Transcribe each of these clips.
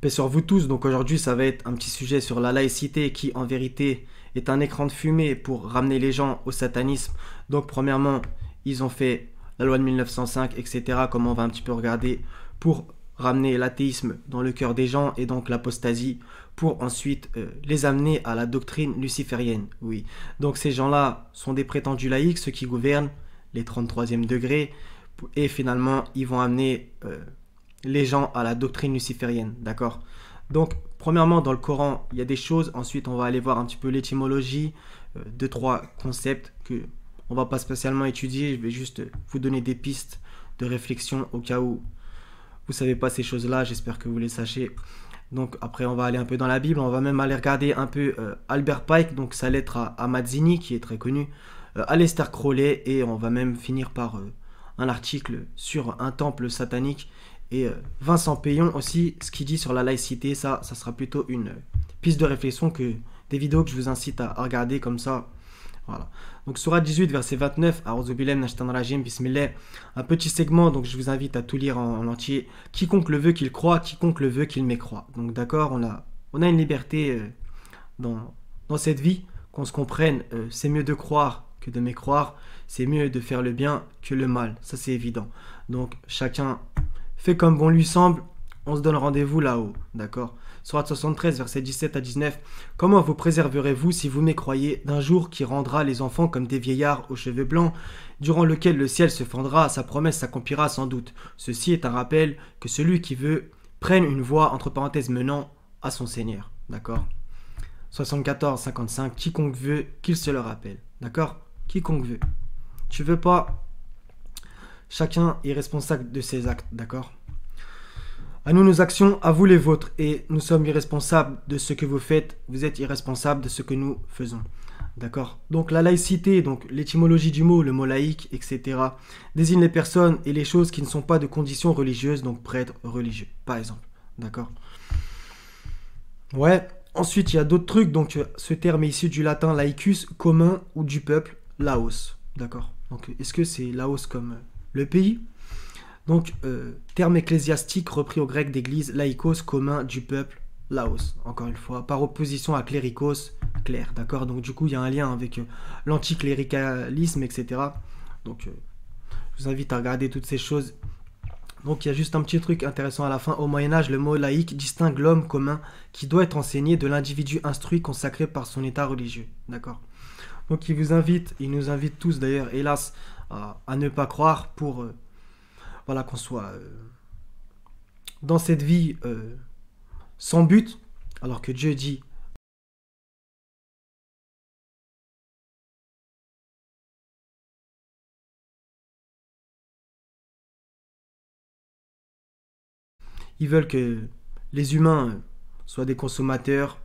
Paix sur vous tous, donc aujourd'hui ça va être un petit sujet sur la laïcité qui en vérité est un écran de fumée pour ramener les gens au satanisme. Donc premièrement, ils ont fait la loi de 1905, etc. Comme on va un petit peu regarder pour ramener l'athéisme dans le cœur des gens et donc l'apostasie pour ensuite les amener à la doctrine luciférienne. Oui, donc ces gens-là sont des prétendus laïcs, ceux qui gouvernent les 33e degrés et finalement ils vont amener les gens à la doctrine luciférienne, d'accord? Donc, premièrement, dans le Coran, il y a des choses. Ensuite, on va aller voir un petit peu l'étymologie, deux, trois concepts que on va pas spécialement étudier. Je vais juste vous donner des pistes de réflexion au cas où vous savez pas ces choses-là. J'espère que vous les sachez. Donc, après, on va aller un peu dans la Bible. On va même aller regarder un peu Albert Pike, donc sa lettre à Mazzini, qui est très connu, Aleister Crowley, et on va même finir par un article sur un temple satanique. Et Vincent Payon aussi, ce qu'il dit sur la laïcité, ça sera plutôt une piste de réflexion que des vidéos que je vous incite à regarder comme ça. Voilà. Donc Sourate 18, verset 29, A'udzubillahi minash shaitanir rajim, Bismillah, un petit segment, donc je vous invite à tout lire en entier. Quiconque le veut qu'il croit, quiconque le veut qu'il mécroit. Donc d'accord, on a une liberté dans cette vie, qu'on se comprenne, c'est mieux de croire que de mécroire, c'est mieux de faire le bien que le mal, ça c'est évident. Donc chacun fait comme bon lui semble, on se donne rendez-vous là-haut, d'accord? Sourate 73, versets 17 à 19. Comment vous préserverez-vous si vous mécroyez d'un jour qui rendra les enfants comme des vieillards aux cheveux blancs, durant lequel le ciel se fendra, sa promesse s'accomplira sans doute. Ceci est un rappel que celui qui veut prenne une voie, entre parenthèses, menant à son Seigneur, d'accord? 74, 55. Quiconque veut, qu'il se le rappelle, d'accord? Quiconque veut. Tu veux pas, chacun est responsable de ses actes, d'accord? À nous nos actions, à vous les vôtres, et nous sommes irresponsables de ce que vous faites, vous êtes irresponsables de ce que nous faisons, d'accord? Donc la laïcité, donc l'étymologie du mot, le mot laïque, etc., désigne les personnes et les choses qui ne sont pas de condition religieuse, donc prêtres religieux, par exemple, d'accord? Ouais, ensuite il y a d'autres trucs, donc ce terme est issu du latin laicus, commun, ou du peuple, laos, d'accord? Donc est-ce que c'est laos comme le pays? Donc, terme ecclésiastique repris au grec d'église, laïkos, commun du peuple, laos, encore une fois, par opposition à clérikos, clerc, d'accord? Donc, du coup, il y a un lien avec l'anticléricalisme, etc. Donc, je vous invite à regarder toutes ces choses. Donc, il y a juste un petit truc intéressant à la fin. Au Moyen-Âge, le mot laïque distingue l'homme commun qui doit être enseigné de l'individu instruit consacré par son état religieux, d'accord? Donc, il nous invite tous d'ailleurs, hélas, à ne pas croire pour... voilà, qu'on soit dans cette vie sans but, alors que Dieu dit ils veulent que les humains soient des consommateurs,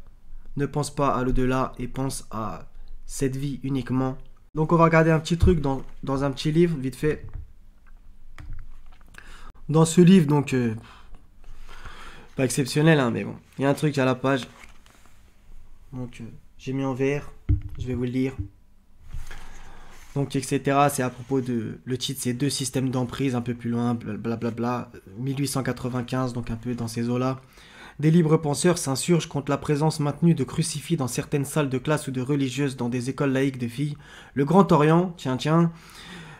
ne pensent pas à l'au-delà et pensent à cette vie uniquement. Donc on va regarder un petit truc dans un petit livre, vite fait. Dans ce livre, donc, pas exceptionnel, hein, mais bon, il y a un truc à la page. Donc, j'ai mis en vert, je vais vous le lire. Donc, etc. C'est à propos de. Le titre, c'est deux systèmes d'emprise, un peu plus loin, blablabla. 1895, donc un peu dans ces eaux-là. Des libres penseurs s'insurgent contre la présence maintenue de crucifix dans certaines salles de classe ou de religieuses dans des écoles laïques de filles. Le Grand Orient, tiens,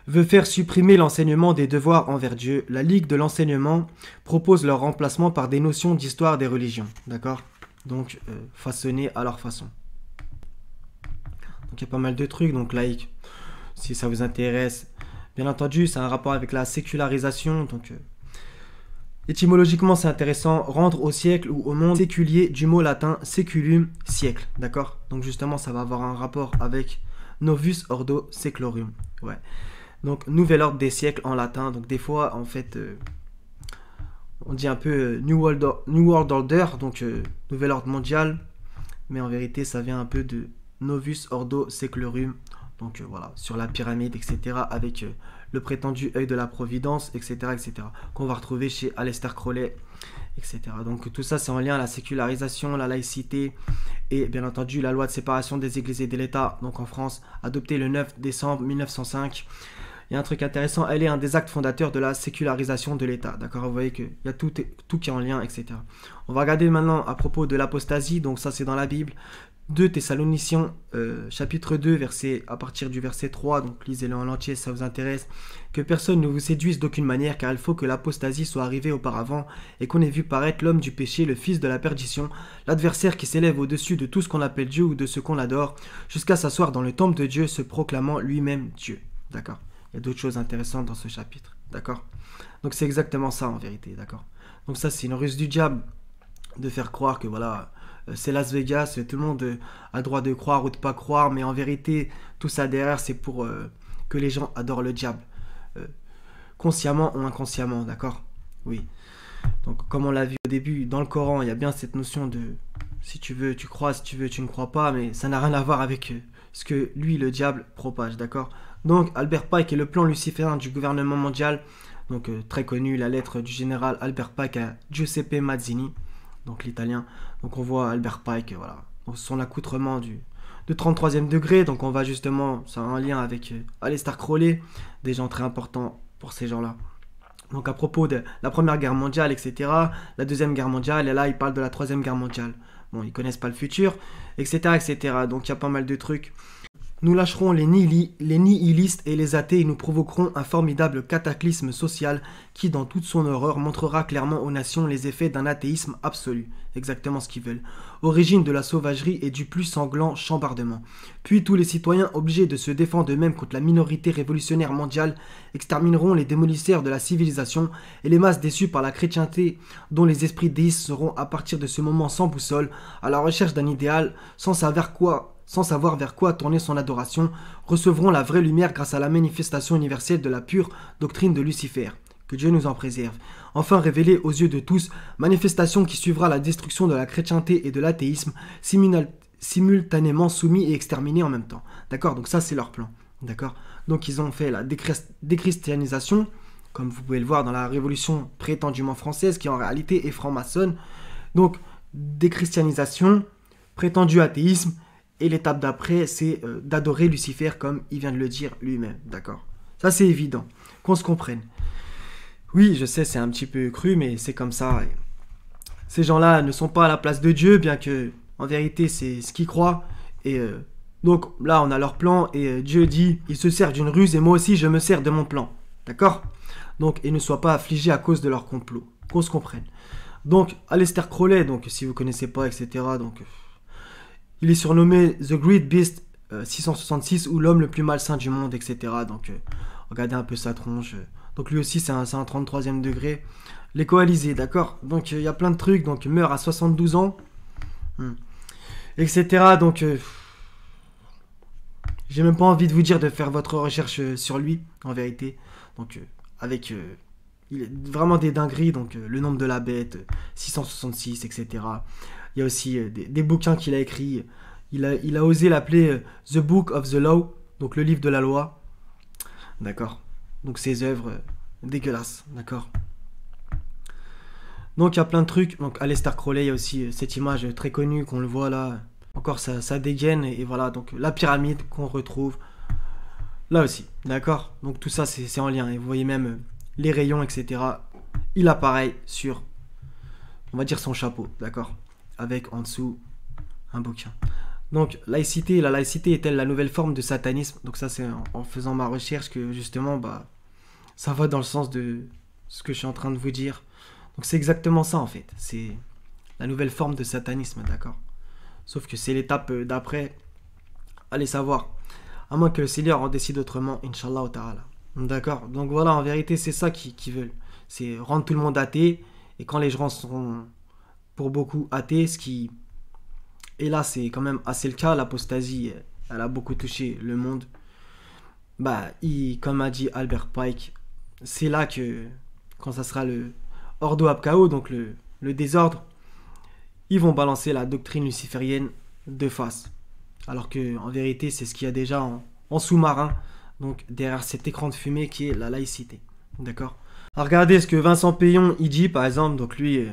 veut faire supprimer l'enseignement des devoirs envers Dieu. La Ligue de l'enseignement propose leur remplacement par des notions d'histoire des religions. D'accord? Donc, façonnées à leur façon. Donc, il y a pas mal de trucs, donc laïque, si ça vous intéresse. Bien entendu, c'est un rapport avec la sécularisation. Donc, étymologiquement, c'est intéressant. Rendre au siècle ou au monde séculier du mot latin seculum, siècle. D'accord? Donc, justement, ça va avoir un rapport avec novus ordo seclorum. Ouais. Donc, nouvel ordre des siècles en latin. Donc, des fois, en fait, on dit un peu New World Order, donc nouvel ordre mondial. Mais en vérité, ça vient un peu de Novus Ordo Seclorum. Donc, voilà, sur la pyramide, etc. Avec le prétendu œil de la providence, etc. etc. qu'on va retrouver chez Aleister Crowley, etc. Donc, tout ça, c'est en lien à la sécularisation, la laïcité et, bien entendu, la loi de séparation des églises et de l'État. Donc, en France, adoptée le 9 décembre 1905. il y a un truc intéressant, elle est un des actes fondateurs de la sécularisation de l'État. D'accord, vous voyez qu'il y a tout qui est en lien, etc. On va regarder maintenant à propos de l'apostasie, donc ça c'est dans la Bible. 2 Thessaloniciens, chapitre 2, à partir du verset 3, donc lisez-le en entier si ça vous intéresse. Que personne ne vous séduise d'aucune manière, car il faut que l'apostasie soit arrivée auparavant, et qu'on ait vu paraître l'homme du péché, le fils de la perdition, l'adversaire qui s'élève au-dessus de tout ce qu'on appelle Dieu ou de ce qu'on adore, jusqu'à s'asseoir dans le temple de Dieu, se proclamant lui-même Dieu. D'accord. Il y a d'autres choses intéressantes dans ce chapitre. D'accord. Donc c'est exactement ça en vérité. D'accord. Donc ça c'est une ruse du diable de faire croire que voilà, c'est Las Vegas, tout le monde a droit de croire ou de pas croire, mais en vérité, tout ça derrière, c'est pour que les gens adorent le diable. Consciemment ou inconsciemment, d'accord? Oui. Donc, comme on l'a vu au début, dans le Coran, il y a bien cette notion de si tu veux, tu crois, si tu veux, tu ne crois pas, mais ça n'a rien à voir avec ce que lui, le diable, propage, d'accord? Donc, Albert Pike est le plan luciférien du gouvernement mondial, donc très connu, la lettre du général Albert Pike à Giuseppe Mazzini, donc l'italien. Donc on voit Albert Pike, voilà, son accoutrement de 33e degré, donc on va justement, ça a un lien avec Aleister Crowley, des gens très importants pour ces gens-là. Donc à propos de la Première Guerre mondiale, etc., la Deuxième Guerre mondiale, et là il parle de la Troisième Guerre mondiale. Bon, ils connaissent pas le futur, etc., etc., donc il y a pas mal de trucs. Nous lâcherons les nihilistes et les athées et nous provoquerons un formidable cataclysme social qui, dans toute son horreur, montrera clairement aux nations les effets d'un athéisme absolu. Exactement ce qu'ils veulent. Origine de la sauvagerie et du plus sanglant chambardement. Puis tous les citoyens obligés de se défendre eux-mêmes contre la minorité révolutionnaire mondiale extermineront les démolisseurs de la civilisation et les masses déçues par la chrétienté dont les esprits déistes seront à partir de ce moment sans boussole, à la recherche d'un idéal, sans savoir vers quoi tourner son adoration, recevront la vraie lumière grâce à la manifestation universelle de la pure doctrine de Lucifer. Que Dieu nous en préserve. Enfin révélée aux yeux de tous, manifestation qui suivra la destruction de la chrétienté et de l'athéisme, simultanément soumis et exterminés en même temps. D'accord? Donc ça c'est leur plan. D'accord? Donc ils ont fait la déchristianisation, comme vous pouvez le voir dans la révolution prétendument française, qui en réalité est franc-maçonne. Donc déchristianisation, prétendu athéisme, et l'étape d'après, c'est d'adorer Lucifer comme il vient de le dire lui-même, d'accord? Ça, c'est évident, qu'on se comprenne. Oui, je sais, c'est un petit peu cru, mais c'est comme ça. Et ces gens-là ne sont pas à la place de Dieu, bien que, en vérité, c'est ce qu'ils croient. Et donc, là, on a leur plan, et Dieu dit, ils se servent d'une ruse, et moi aussi, je me sers de mon plan, d'accord? Donc, et ne soient pas affligés à cause de leur complot, qu'on se comprenne. Donc, Aleister Crowley, donc, si vous connaissez pas, etc., donc... il est surnommé The Great Beast 666 ou l'homme le plus malsain du monde, etc. Donc, regardez un peu sa tronche. Donc, lui aussi, c'est un 33e degré. Les coalisés, d'accord? Donc, il y a plein de trucs. Donc, il meurt à 72 ans, etc. Donc, j'ai même pas envie de vous dire de faire votre recherche sur lui, en vérité. Donc, il est vraiment des dingueries. Donc, le nombre de la bête, 666, etc. Il y a aussi des bouquins qu'il a écrits. Il a osé l'appeler The Book of the Law, donc le livre de la loi. D'accord. Donc ses œuvres dégueulasses. D'accord. Donc il y a plein de trucs. Donc Aleister Crowley, il y a aussi cette image très connue qu'on le voit là. Encore ça dégaine. Et voilà, donc la pyramide qu'on retrouve là aussi. D'accord. Donc tout ça, c'est en lien. Et vous voyez même les rayons, etc. Il apparaît sur, on va dire, son chapeau. D'accord. Avec en dessous un bouquin. Donc laïcité, la laïcité est-elle la nouvelle forme de satanisme? Donc ça c'est en faisant ma recherche que justement ça va dans le sens de ce que je suis en train de vous dire. Donc c'est exactement ça en fait, c'est la nouvelle forme de satanisme, d'accord? Sauf que c'est l'étape d'après, allez savoir, à moins que le Seigneur en décide autrement, Inch'Allah ta'ala. D'accord? Donc voilà, en vérité c'est ça qu'ils veulent, c'est rendre tout le monde athée, et quand les gens sont pour beaucoup athées, ce qui... Et là, c'est quand même assez le cas. L'apostasie, elle a beaucoup touché le monde. Comme a dit Albert Pike, c'est là que, quand ça sera le Ordo ab Chaos, donc le désordre, ils vont balancer la doctrine luciférienne de face. Alors que, en vérité, c'est ce qu'il y a déjà en sous-marin, donc derrière cet écran de fumée qui est la laïcité. D'accord? Alors, regardez ce que Vincent Payon il dit, par exemple. Donc lui,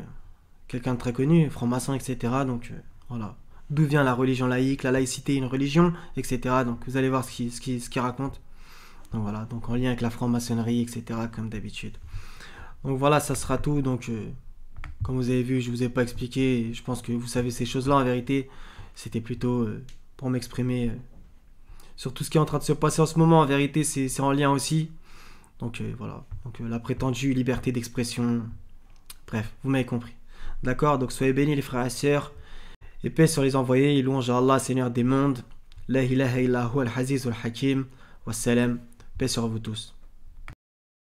quelqu'un de très connu, franc-maçon, etc. Donc voilà. D'où vient la religion laïque, la laïcité est une religion, etc. Donc vous allez voir ce qu'il raconte. Donc voilà, donc en lien avec la franc-maçonnerie, etc., comme d'habitude. Donc voilà, ça sera tout. Donc, comme vous avez vu, je vous ai pas expliqué. Je pense que vous savez ces choses-là en vérité. C'était plutôt pour m'exprimer sur tout ce qui est en train de se passer en ce moment. En vérité, c'est en lien aussi. Donc voilà, donc la prétendue liberté d'expression. Bref, vous m'avez compris. D'accord, donc soyez bénis les frères et sœurs. Et paix sur les envoyés. Et louange à Allah, Seigneur des mondes. La ilaha illa huwa al-Aziz al-Hakim. Wassalam. Paix sur vous tous.